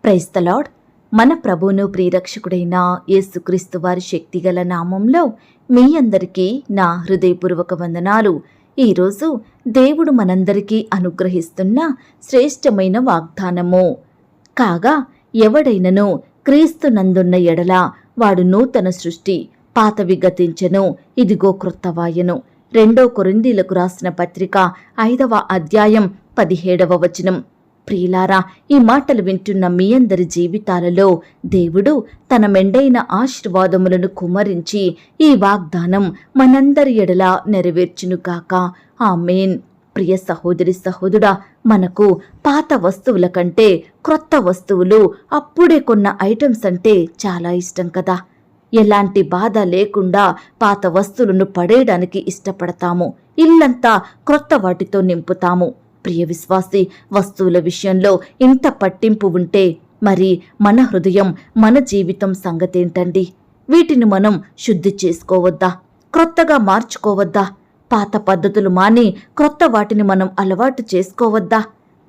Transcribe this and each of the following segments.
Praise the lord. మన ప్రభువును ప్రియరక్షకుడైన యేసుక్రీస్తు వారి శక్తిగల నామంలో మీ అందరికీ నా హృదయపూర్వక వందనాలు. ఈరోజు దేవుడు మనందరికీ అనుగ్రహిస్తున్న శ్రేష్టమైన వాగ్దానము. కాగా ఎవడైనను క్రీస్తునందున్న ఎడల వాడు నూతన సృష్టి, పాతవి గతించెను, ఇదిగో క్రొత్తవాయెను. 2 కొరింథీయులకు రాసిన పత్రిక 5వ అధ్యాయం 17వ వచనం. ప్రియులారా, ఈ మాటలు వింటున్న మీ అందరి జీవితాలలో దేవుడు తన మెండైన ఆశీర్వాదములను కుమ్మరించి ఈ వాగ్దానం మనందరి ఎడల నెరవేర్చునుగాక. ఆమేన్. ప్రియ సహోదరి సహోదరుడా, మనకు పాత వస్తువుల కంటే క్రొత్త వస్తువులు, అప్పుడే కొన్న ఐటమ్స్ అంటే చాలా ఇష్టం కదా. ఎలాంటి బాధ లేకుండా పాత వస్తువులను పడేయడానికి ఇష్టపడతాము. ఇల్లంతా క్రొత్త వాటితో నింపుతాము. ప్రియ విశ్వాసి, వస్తువుల విషయంలో ఇంత పట్టింపు ఉంటే మరి మన హృదయం, మన జీవితం సంగతేంటండి? వీటిని మనం శుద్ధి చేసుకోవద్దా? క్రొత్తగా మార్చుకోవద్దా? పాత పద్ధతులు మాని క్రొత్త వాటిని మనం అలవాటు చేసుకోవద్దా?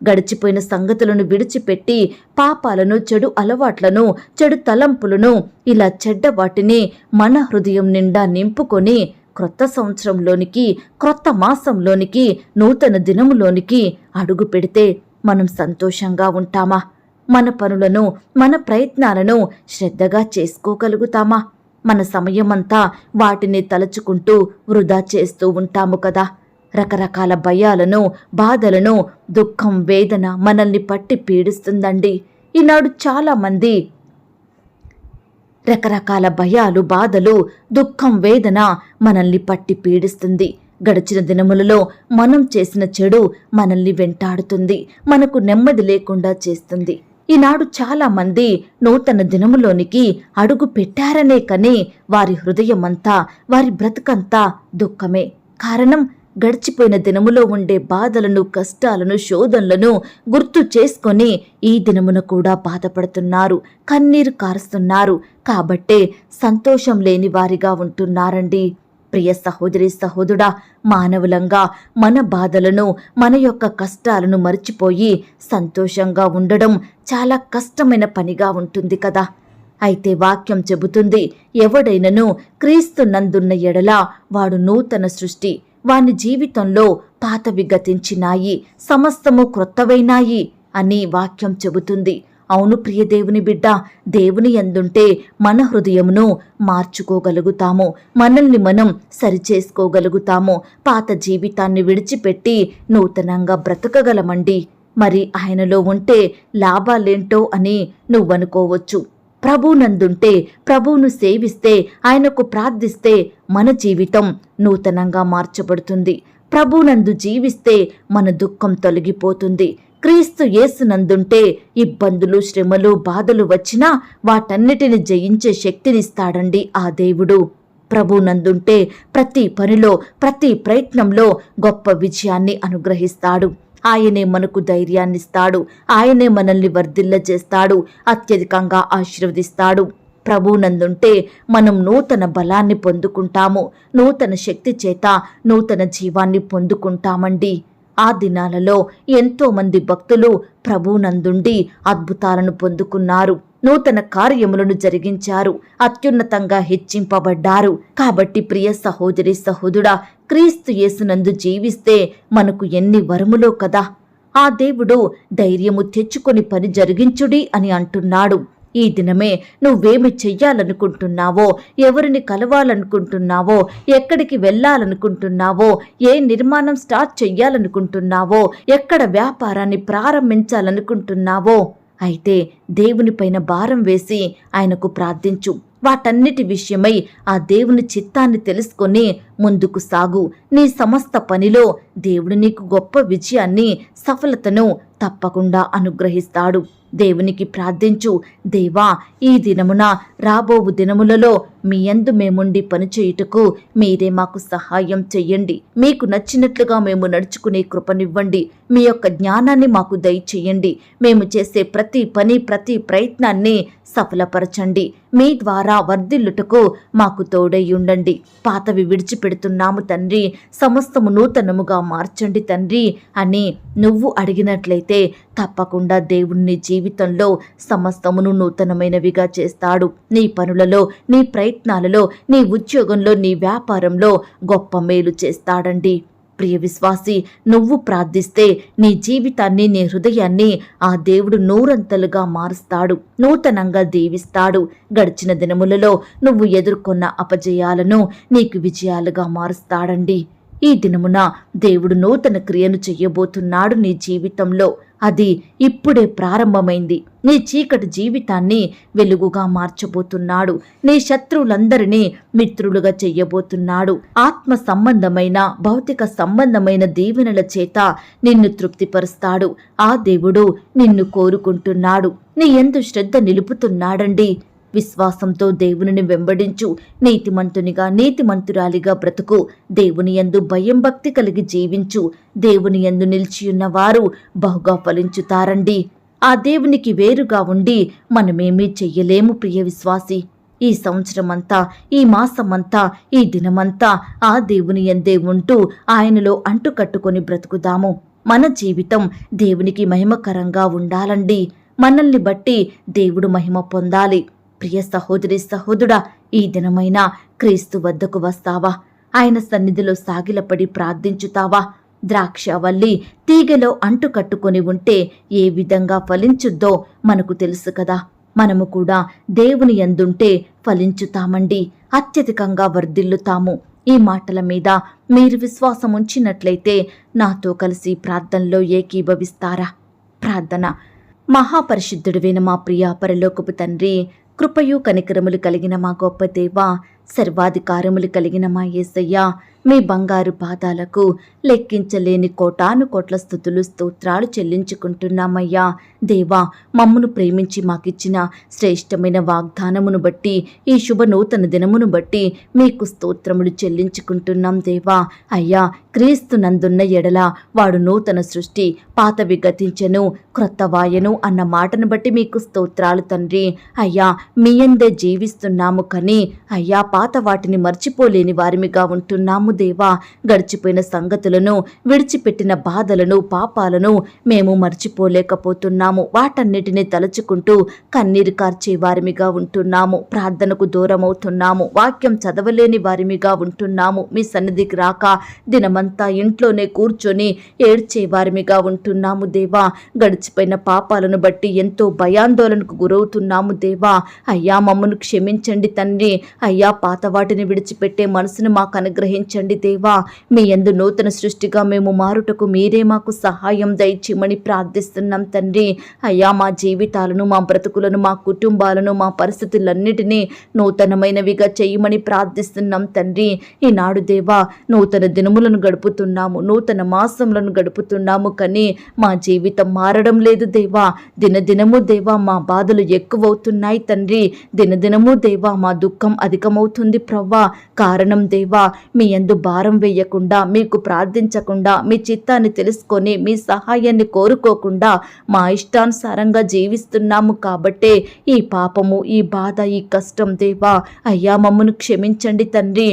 గడిచిపోయిన సంగతులను విడిచిపెట్టి పాపాలను, చెడు అలవాట్లను, చెడు తలంపులను, ఇలా చెడ్డ వాటిని మన హృదయం నిండా నింపుకొని క్రొత్త సంవత్సరంలోనికి, క్రొత్త మాసంలోనికి, నూతన దినములోనికి అడుగు పెడితే మనం సంతోషంగా ఉంటామా? మన పనులను, మన ప్రయత్నాలను శ్రద్ధగా చేసుకోగలుగుతామా? మన సమయమంతా వాటిని తలుచుకుంటూ వృధా చేస్తూ ఉంటాము కదా. రకరకాల భయాలను, బాధలను, దుఃఖం, వేదన మనల్ని పట్టి పీడిస్తుందండి. ఈనాడు చాలా మంది రకరకాల భయాలు, బాధలు, దుఃఖం, వేదన మనల్ని పట్టి పీడిస్తుంది. గడిచిన దినములలో మనం చేసిన చెడు మనల్ని వెంటాడుతుంది, మనకు నెమ్మది లేకుండా చేస్తుంది. ఈనాడు చాలా మంది నూతన దినములోనికి అడుగు పెట్టారనే కానీ వారి హృదయమంతా, వారి బ్రతుకంతా దుఃఖమే. కారణం, గడిచిపోయిన దినములో ఉండే బాధలను, కష్టాలను, శోధనలను గుర్తు చేసుకొని ఈ దినమున కూడా బాధపడుతున్నారు, కన్నీరు కారుస్తున్నారు. కాబట్టే సంతోషం లేని వారిగా ఉంటున్నారండి. ప్రియ సహోదరి సహోదరుడా, మానవులంగా మన బాధలను, మన యొక్క కష్టాలను మర్చిపోయి సంతోషంగా ఉండడం చాలా కష్టమైన పనిగా ఉంటుంది కదా. అయితే వాక్యం చెబుతుంది, ఎవడైనను క్రీస్తునందున్న ఎడల వాడు నూతన సృష్టి, వాని జీవితంలో పాతవి గతించినాయి, సమస్తము క్రొత్తవైనాయి అని వాక్యం చెబుతుంది. అవును ప్రియ దేవుని బిడ్డ, దేవుని యందుంటే మన హృదయమును మార్చుకోగలుగుతాము, మనల్ని మనం సరిచేసుకోగలుగుతాము, పాత జీవితాన్ని విడిచిపెట్టి నూతనంగా బ్రతకగలమండి. మరి ఆయనలో ఉంటే లాభాలేంటో అని నువ్వనుకోవచ్చు. ప్రభువునందుంటే, ప్రభువును సేవిస్తే, ఆయనకు ప్రార్థిస్తే మన జీవితం నూతనంగా మార్చబడుతుంది. ప్రభువునందు జీవిస్తే మన దుఃఖం తొలగిపోతుంది. క్రీస్తు యేసునందుంటే ఇబ్బందులు, శ్రమలు, బాధలు వచ్చినా వాటన్నిటిని జయించే శక్తినిస్తాడండి ఆ దేవుడు. ప్రభువునందుంటే ప్రతి పనిలో, ప్రతి ప్రయత్నంలో గొప్ప విజయాన్ని అనుగ్రహిస్తాడు. ఆయనే మనకు ధైర్యాన్నిస్తాడు, ఆయనే మనల్ని వర్ధిల్లజేస్తాడు, అత్యధికంగా ఆశీర్వదిస్తాడు. ప్రభువునందుంటే మనం నూతన బలాన్ని పొందుకుంటాము, నూతన శక్తి చేత నూతన జీవాన్ని పొందుకుంటామండి. ఆ దినాలలో ఎంతో మంది భక్తులు ప్రభువునందుండి అద్భుతాలను పొందుకున్నారు, నూతన కార్యములను జరిగించారు, అత్యున్నతంగా హెచ్చింపబడ్డారు. కాబట్టి ప్రియ సహోదరి సహోదరుడా, క్రీస్తు యేసునందు జీవిస్తే మనకు ఎన్ని వరములో కదా. ఆ దేవుడు ధైర్యము తెచ్చుకొని పని జరిగించుడి అని అంటున్నాడు. ఈ దినమే నువ్వేమి చెయ్యాలనుకుంటున్నావో, ఎవరిని కలవాలనుకుంటున్నావో, ఎక్కడికి వెళ్ళాలనుకుంటున్నావో, ఏ నిర్మాణం స్టార్ట్ చెయ్యాలనుకుంటున్నావో, ఎక్కడ వ్యాపారాన్ని ప్రారంభించాలనుకుంటున్నావో, అయితే దేవునిపైన భారం వేసి ఆయనకు ప్రార్థించు. వాటన్నిటి విషయమై ఆ దేవుని చిత్తాన్ని తెలుసుకొని ముందుకు సాగు. నీ సమస్త పనిలో దేవుడు నీకు గొప్ప విజయాన్ని, సఫలతను తప్పకుండా అనుగ్రహిస్తాడు. దేవునికి ప్రార్థించు. దేవా, ఈ దినమున, రాబోవు దినములలో మీ యందు మేముండి పనిచేయుటకు మీరే మాకు సహాయం చెయ్యండి. మీకు నచ్చినట్లుగా మేము నడుచుకునే కృపనివ్వండి. మీ యొక్క జ్ఞానాన్ని మాకు దయచేయండి. మేము చేసే ప్రతి పని, ప్రతి ప్రయత్నాన్ని సఫలపరచండి. మీ ద్వారా వర్ధిల్లుటకు మాకు తోడై ఉండండి. పాతవి విడిచిపెడుతున్నాము తండ్రి, సమస్తము నూతనముగా మార్చండి తండ్రి అని నువ్వు అడిగినట్లయితే తప్పకుండా దేవుణ్ణి జీవితంలో సమస్తమును నూతనమైనవిగా చేస్తాడు. నీ పనులలో, నీ ప్రయత్నాలలో, నీ ఉద్యోగంలో, నీ వ్యాపారంలో గొప్ప మేలు చేస్తాడండి. ప్రియ విశ్వాసి, నువ్వు ప్రార్థిస్తే నీ జీవితాన్ని, నీ హృదయాన్ని ఆ దేవుడు నూరంతలుగా మారుస్తాడు, నూతనంగా దీవిస్తాడు. గడిచిన దినములలో నువ్వు ఎదుర్కొన్న అపజయాలను నీకు విజయాలుగా మారుస్తాడండి. ఈ దినమున దేవుడు నూతన క్రియను చెయ్యబోతున్నాడు నీ జీవితంలో. అది ఇప్పుడే ప్రారంభమైంది. నీ చీకటి జీవితాన్ని వెలుగుగా మార్చబోతున్నాడు. నీ శత్రువులందరినీ మిత్రులుగా చెయ్యబోతున్నాడు. ఆత్మ సంబంధమైన, భౌతిక సంబంధమైన దీవెనల చేత నిన్ను తృప్తిపరుస్తాడు. ఆ దేవుడు నిన్ను కోరుకుంటున్నాడు. నీ యందు శ్రద్ధ నిలుపుతున్నాడండి. విశ్వాసంతో దేవునిని వెంబడించు. నీతిమంతునిగా, నీతిమంతురాలిగా బ్రతుకు. దేవుని యందు భయం భక్తి కలిగి జీవించు. దేవుని యందు నిలిచియున్న వారు బహుగా ఫలించుతారండి. ఆ దేవునికి వేరుగా ఉండి మనమేమీ చెయ్యలేము. ప్రియ విశ్వాసి, ఈ సంవత్సరమంతా, ఈ మాసమంతా, ఈ దినమంతా ఆ దేవుని యందే ఉంటూ ఆయనలో అంటుకట్టుకొని బ్రతుకుదాము. మన జీవితం దేవునికి మహిమకరంగా ఉండాలండి. మనల్ని బట్టి దేవుడు మహిమ పొందాలి. ప్రియ సహోదరి, సహోదరుడా, ఈ దినమైనా క్రీస్తు వద్దకు వస్తావా? ఆయన సన్నిధిలో సాగిలపడి ప్రార్థించుతావా? ద్రాక్షవల్లి తీగలో అంటుకట్టుకొని ఉంటే ఏ విధంగా ఫలించుద్దో మనకు తెలుసు కదా. మనము కూడా దేవుని యందుంటే ఫలించుతామండి, అత్యధికంగా వర్ధిల్లుతాము. ఈ మాటల మీద మీరు విశ్వాసం ఉంచినట్లయితే నాతో కలిసి ప్రార్థనలో ఏకీభవిస్తారా? ప్రార్థన. మహాపరిశుద్ధుడివైన మా ప్రియ పరలోకపు తండ్రి, కృపయు కనికరములు కలిగిన మా గొప్ప దేవా, సర్వాధికారములు కలిగిన మా యేసయ్యా, మీ బంగారు పాదాలకు లెక్కించలేని కోటాను కోట్ల స్తుతులు, స్తోత్రాలు చెల్లించుకుంటున్నామయ్యా. దేవా, మమ్మును ప్రేమించి మాకిచ్చిన శ్రేష్టమైన వాగ్దానమును బట్టి, ఈ శుభ నూతన దినమును బట్టి మీకు స్తోత్రములు చెల్లించుకుంటున్నాం దేవా. అయ్యా, క్రీస్తు నందున్న ఎడల వాడు నూతన సృష్టి, పాతవి గతించెను, క్రొత్త వాయను అన్న మాటను బట్టి మీకు స్తోత్రాలు తండ్రి. అయ్యా, మీ యందే జీవిస్తున్నాము కానీ అయ్యా, పాత వాటిని మర్చిపోలేని వారిమిగా ఉంటున్నాము దేవా. గడిచిపోయిన సంగతులను, విడిచిపెట్టిన బాధలను, పాపాలను మేము మర్చిపోలేకపోతున్నాము. వాటన్నిటిని తలుచుకుంటూ కన్నీరు కార్చే వారిమిగా ఉంటున్నాము. ప్రార్థనకు దూరమవుతున్నాము. వాక్యం చదవలేని వారిమిగా ఉంటున్నాము. మీ సన్నిధికి రాక దినమంతా ఇంట్లోనే కూర్చొని ఏడ్చే వారిమిగా ఉంటున్నాము దేవా. గడిచిపోయిన పాపాలను బట్టి ఎంతో భయాందోళనకు గురవుతున్నాము దేవా. అయ్యా, మమ్మను క్షమించండి తండ్రి. అయ్యా, పాత వాటిని విడిచిపెట్టే మనసును మాకు అనుగ్రహించండి దేవా. మీ యందు నూతన సృష్టిగా మేము మారుటకు మీరే మాకు సహాయం దయచేయమని ప్రార్థిస్తున్నాం తండ్రి. అయ్యా, మా జీవితాలను, మా బ్రతుకులను, మా కుటుంబాలను, మా పరిస్థితులన్నిటినీ నూతనమైనవిగా చేయమని ప్రార్థిస్తున్నాం తండ్రి. ఈనాడు దేవా, నూతన దినములను గడుపుతున్నాము, నూతన మాసములను గడుపుతున్నాము కానీ మా జీవితం మారడం లేదు దేవా. దినదినము దేవా మా బాధలు ఎక్కువవుతున్నాయి తండ్రి. దినదినము దేవా మా దుఃఖం అధికమవుతుంది ప్రవ్వా. కారణం దేవా, మీ యందు భారం వేయకుండా, మీకు ప్రార్థించకుండా, మీ చిత్తాన్ని తెలుసుకొని, మీ సహాయాన్ని కోరుకోకుండా మా ఇష్టానుసారంగా జీవిస్తున్నాము కాబట్టే ఈ పాపము, ఈ బాధ, ఈ కష్టం దేవా. అయ్యా, మమ్మను క్షమించండి తండ్రి.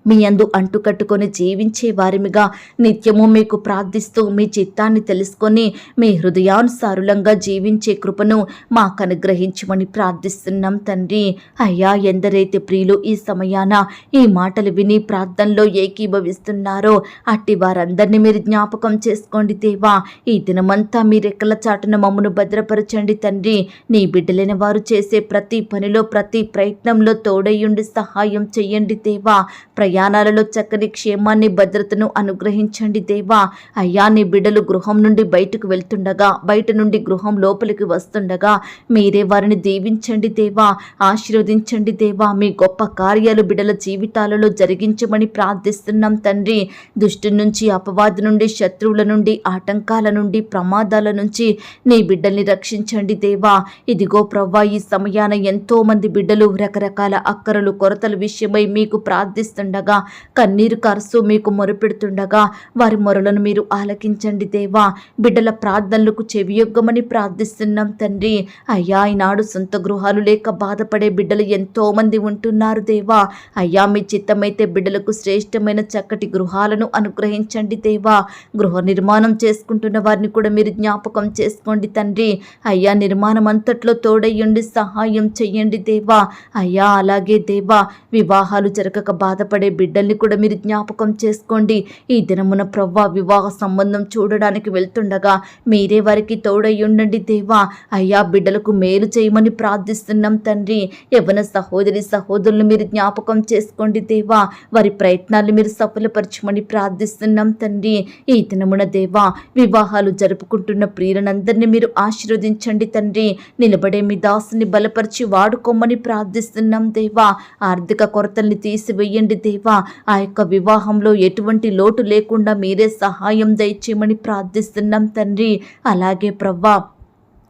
మీ యందు అంటుకట్టుకొని జీవించే వారిమిగా నిత్యము మీకు ప్రార్థిస్తూ, మీ చిత్తాన్ని తెలుసుకొని, మీ హృదయానుసారులంగా జీవించే కృపను మాకు అనుగ్రహించమని ప్రార్థిస్తున్నాం తండ్రి. అయ్యా, ఎందరైతే ప్రియులు ఈ సమయాన ఈ మాటలు విని ప్రార్థనలో ఏకీభవిస్తున్నారో అట్టి వారందరినీ మీరు జ్ఞాపకం చేసుకోండి దేవా. ఈ దినమంతా మీ రెక్కల చాటున మమ్మను భద్రపరచండి తండ్రి. నీ బిడ్డలైన వారు చేసే ప్రతి పనిలో, ప్రతి ప్రయత్నంలో తోడయ్యుండి సహాయం చెయ్యండి దేవా. ప్రయాణాలలో చక్కని క్షేమాన్ని, భద్రతను అనుగ్రహించండి దేవా. అయ్యా, నీ బిడ్డలు గృహం నుండి బయటకు వెళ్తుండగా, బయట నుండి గృహం లోపలికి వస్తుండగా మీరే వారిని దీవించండి దేవా, ఆశీర్వదించండి దేవా. మీ గొప్ప కార్యాలు బిడ్డల జీవితాలలో జరిగించమని ప్రార్థిస్తున్నాం తండ్రి. దుష్టు నుంచి, అపవాది నుండి, శత్రువుల నుండి, ఆటంకాల నుండి, ప్రమాదాల నుంచి నీ బిడ్డల్ని రక్షించండి దేవా. ఇదిగో ప్రవ్వా, ఈ సమయాన ఎంతో మంది బిడ్డలు రకరకాల అక్కరలు, కొరతల విషయమై మీకు ప్రార్థిస్తుండగా ఉంటుండగా, కన్నీరు కరుస్తూ మీకు మొరుపెడుతుండగా వారి మొరలను మీరు ఆలకించండి దేవా. బిడ్డల ప్రార్థనలకు చెవియొగ్గమని ప్రార్థిస్తున్నాం తండ్రి. అయ్యా, ఈనాడు సొంత గృహాలు లేక బాధపడే బిడ్డలు ఎంతో మంది ఉంటున్నారు దేవా. అయ్యా, మీ చిత్తమైతే బిడ్డలకు శ్రేష్టమైన చక్కటి గృహాలను అనుగ్రహించండి దేవా. గృహ నిర్మాణం చేసుకుంటున్న వారిని కూడా మీరు జ్ఞాపకం చేసుకోండి తండ్రి. అయ్యా, నిర్మాణం అంతట్లో తోడయ్యండి, సహాయం చెయ్యండి దేవా. అయ్యా, అలాగే దేవా, వివాహాలు జరగక బాధపడే బిడ్డల్ని కూడా మీరు జ్ఞాపకం చేసుకోండి. ఈ దినమున ప్రవ్వా వివాహ సంబంధం చూడడానికి వెళ్తుండగా మీరే వారికి తోడయ్యుండండి దేవా. అయ్యా, బిడ్డలకు మేలు చేయమని ప్రార్థిస్తున్నాం తండ్రి. యవ్వన సహోదరి సహోదరులు మీరు జ్ఞాపకం చేసుకోండి దేవా. వారి ప్రయత్నాలు మీరు సఫలపరచమని ప్రార్థిస్తున్నాం తండ్రి. ఈ దినమున దేవా, వివాహాలు జరుపుకుంటున్న ప్రియులందరినీ మీరు ఆశీర్వదించండి తండ్రి. నిలబడే మీ దాసుని బలపరిచి వాడుకోమని ప్రార్థిస్తున్నాం దేవా. ఆర్థిక కొరతల్ని తీసివేయండి దేవా. ఆ యొక్క వివాహంలో ఎటువంటి లోటు లేకుండా మీరే సహాయం దయచేయమని ప్రార్థిస్తున్నాం తండ్రి. అలాగే ప్రవ్వా,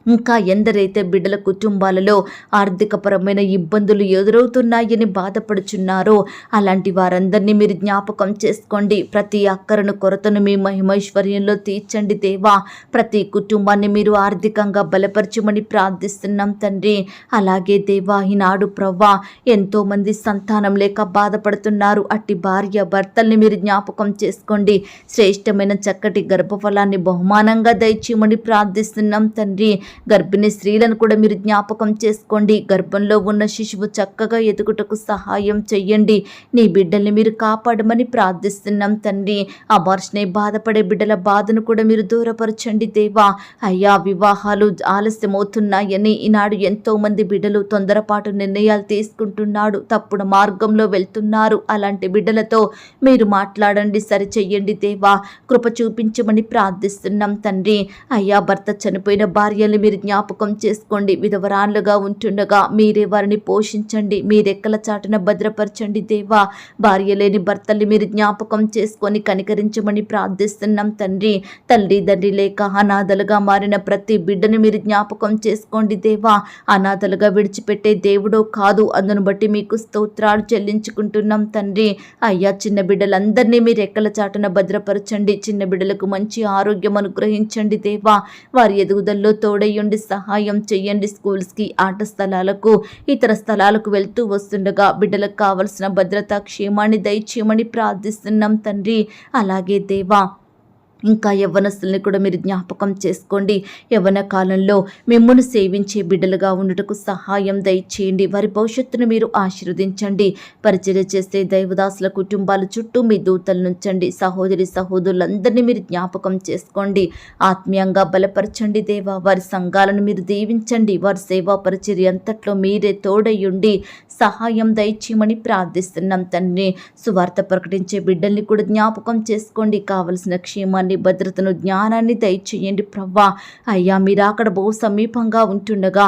ఇంకా ఎందరైతే బిడ్డల కుటుంబాలలో ఆర్థికపరమైన ఇబ్బందులు ఎదురవుతున్నాయని బాధపడుచున్నారో అలాంటి వారందరినీ మీరు జ్ఞాపకం చేసుకోండి. ప్రతి అక్కరను కొరతను మీ మహిమైశ్వర్యంలో తీర్చండి దేవా. ప్రతి కుటుంబాన్ని మీరు ఆర్థికంగా బలపరచమని ప్రార్థిస్తున్నాం తండ్రి. అలాగే దేవా, ఈనాడు ప్రవ్వా ఎంతోమంది సంతానం లేక బాధపడుతున్నారు. అట్టి భార్య భర్తల్ని మీరు జ్ఞాపకం చేసుకోండి. శ్రేష్టమైన చక్కటి గర్భఫలాన్ని బహుమానంగా దయచేయమని ప్రార్థిస్తున్నాం తండ్రి. గర్భిణీ స్త్రీలను కూడా మీరు జ్ఞాపకం చేసుకోండి. గర్భంలో ఉన్న శిశువు చక్కగా ఎదుగుటకు సహాయం చెయ్యండి. నీ బిడ్డల్ని మీరు కాపాడమని ప్రార్థిస్తున్నాం తండ్రి. అబార్షణై బాధపడే బిడ్డల బాధను కూడా మీరు దూరపరచండి దేవా. అయ్యా, వివాహాలు ఆలస్యమవుతున్నాయని ఈనాడు ఎంతో మంది బిడ్డలు తొందరపాటు నిర్ణయాలు తీసుకుంటున్నాడు, తప్పుడు మార్గంలో వెళ్తున్నారు. అలాంటి బిడ్డలతో మీరు మాట్లాడండి, సరిచెయ్యండి దేవా. కృప చూపించమని ప్రార్థిస్తున్నాం తండ్రి. అయ్యా, భర్త చనిపోయిన భార్యలు మీరు జ్ఞాపకం చేసుకోండి. విధవరాన్లుగా ఉంటుండగా మీరే వారిని పోషించండి, మీరెక్కల చాటున భద్రపరచండి దేవా. భార్య లేని భర్తల్ని మీరు జ్ఞాపకం చేసుకొని కనికరించమని ప్రార్థిస్తున్నాం తండ్రి. తల్లి తండ్రి లేక అనాథలుగా మారిన ప్రతి బిడ్డను మీరు జ్ఞాపకం చేసుకోండి దేవా. అనాథలుగా విడిచిపెట్టే దేవుడో కాదు, అందును బట్టి మీకు స్తోత్రాలు చెల్లించుకుంటున్నాం తండ్రి. అయ్యా, చిన్న బిడ్డలందరినీ మీరు ఎక్కల చాటున భద్రపరచండి. చిన్న బిడ్డలకు మంచి ఆరోగ్యం అనుగ్రహించండి దేవా. వారి ఎదుగుదలలో తోడయ్యండి, సహాయం చెయ్యండి. స్కూల్స్కి, ఆట స్థలాలకు, ఇతర స్థలాలకు వెళ్తూ వస్తుండగా బిడ్డలకు కావలసిన భద్రత, క్షేమాన్ని దయచేయమని ప్రార్థిస్తున్నాం తండ్రి. అలాగే దేవా, ఇంకా యవ్వనస్తుల్ని కూడా మీరు జ్ఞాపకం చేసుకోండి. యవ్వన కాలంలో మిమ్మును సేవించే బిడ్డలుగా ఉండుటకు సహాయం దయచేయండి. వారి భవిష్యత్తును మీరు ఆశీర్వదించండి. పరిచర్య చేసే దైవదాసుల కుటుంబాల చుట్టూ మీ దూతలు నుంచండి. సహోదరి సహోదరులందరినీ మీరు జ్ఞాపకం చేసుకోండి. ఆత్మీయంగా బలపరచండి దేవా. వారి సంఘాలను మీరు దీవించండి. వారి సేవా పరిచర్య అంతట్లో మీరే తోడయ్యుండి సహాయం దయచేయమని ప్రార్థిస్తున్నాం తండ్రి. సువార్త ప్రకటించే బిడ్డల్ని కూడా జ్ఞాపకం చేసుకోండి. కావలసిన క్షేమాన్ని, భద్రతను, జ్ఞానాన్ని దయచేయండి ప్రవ్వా. అయ్యా, మీరు అక్కడ బహు సమీపంగా ఉంటుండగా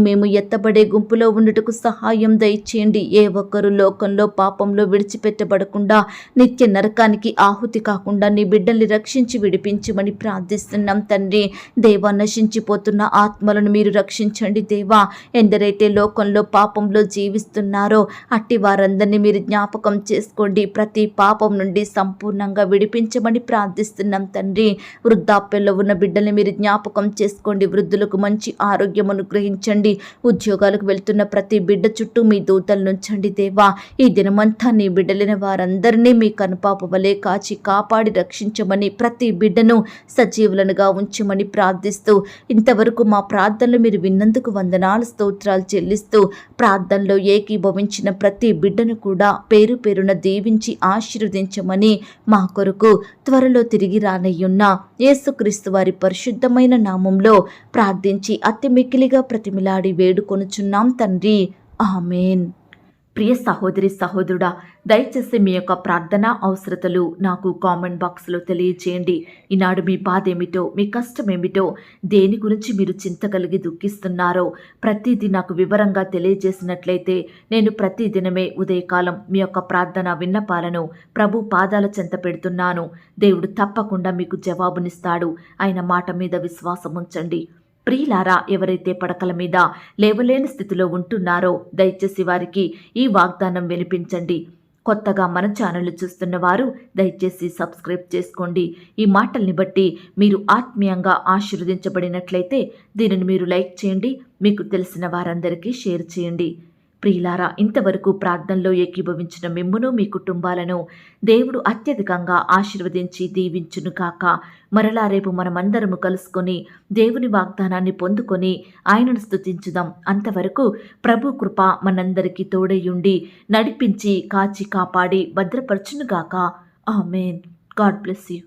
మేము ఎత్తబడే గుంపులో ఉండుటకు సహాయం దయచేయండి. ఏ ఒక్కరు లోకంలో పాపంలో విడిచిపెట్టబడకుండా నిత్య నరకానికి ఆహుతి కాకుండా నీ బిడ్డల్ని రక్షించి విడిపించమని ప్రార్థిస్తున్నాం తండ్రి. దేవా, నశించిపోతున్న ఆత్మలను మీరు రక్షించండి దేవా. ఎందరైతే లోకంలో పాపంలో జీవిస్తున్నారో అట్టి వారందరినీ మీరు జ్ఞాపకం చేసుకోండి. ప్రతి పాపం నుండి సంపూర్ణంగా విడిపించమని ప్రార్థిస్తున్నాం తండ్రి. వృద్ధాప్యంలో ఉన్న బిడ్డల్ని మీరు జ్ఞాపకం చేసుకోండి. వృద్ధులకు మంచి ఆరోగ్యం అనుగ్రహించండి. ఉద్యోగాలకు వెళ్తున్న ప్రతి బిడ్డ చుట్టూ మీ దూతలు నుంచండి దేవా. ఈ దినమంతా నీ బిడ్డలైన వారందరినీ మీ కనుపాప వలె కాచి కాపాడి రక్షించమని, ప్రతి బిడ్డను సజీవులనుగా ఉంచమని ప్రార్థిస్తూ, ఇంతవరకు మా ప్రార్థనలు మీరు విన్నందుకు వందనాలు స్తోత్రాలు చెల్లిస్తూ, ప్రార్థనలో ఏకీభవించిన ప్రతి బిడ్డను కూడా పేరు పేరున దీవించి ఆశీర్వదించమని మా కొరకు త్వరలో తిరిగి రానయ్యున్న యేసుక్రీస్తు వారి పరిశుద్ధమైన నామంలో ప్రార్థించి అతి మిక్కిలిగా ప్రతిమిలాడి వేడుకొనుచున్నాం తండ్రి. ఆమేన్. ప్రియ సహోదరి సహోదరుడా, దయచేసి మీ యొక్క ప్రార్థన అవసరతలు నాకు కామెంట్ బాక్స్లో తెలియచేయండి. ఈనాడు మీ బాధ ఏమిటో, మీ కష్టం ఏమిటో, దేని గురించి మీరు చింత కలిగి దుఃఖిస్తున్నారో ప్రతిదీ నాకు వివరంగా తెలియజేసినట్లయితే నేను ప్రతిదినమే ఉదయకాలం మీ యొక్క ప్రార్థన విన్నపాలను ప్రభు పాదాల చెంత పెడుతున్నాను. దేవుడు తప్పకుండా మీకు జవాబునిస్తాడు. ఆయన మాట మీద విశ్వాసం ఉంచండి. ప్రియులారా, ఎవరైతే పడకల మీద లేవలేని స్థితిలో ఉంటున్నారో దయచేసి వారికి ఈ వాగ్దానం వినిపించండి. కొత్తగా మన ఛానల్ చూస్తున్న వారు దయచేసి సబ్స్క్రైబ్ చేసుకోండి. ఈ మాటల్ని బట్టి మీరు ఆత్మీయంగా ఆశీర్వదించబడినట్లయితే దీనిని మీరు లైక్ చేయండి, మీకు తెలిసిన వారందరికీ షేర్ చేయండి. ప్రియులారా, ఇంతవరకు ప్రార్థనలో ఏకీభవించిన మిమ్మును మీ కుటుంబాలను దేవుడు అత్యధికంగా ఆశీర్వదించి దీవించును కాక. మరలా రేపు మనమందరము కలుసుకొని దేవుని వాగ్దానాన్ని పొందుకొని ఆయనను స్తుతించుదాం. అంతవరకు ప్రభు కృప మనందరికీ తోడయుండి నడిపించి కాచి కాపాడి భద్రపరచునుగాక. ఆమేన్. God bless you.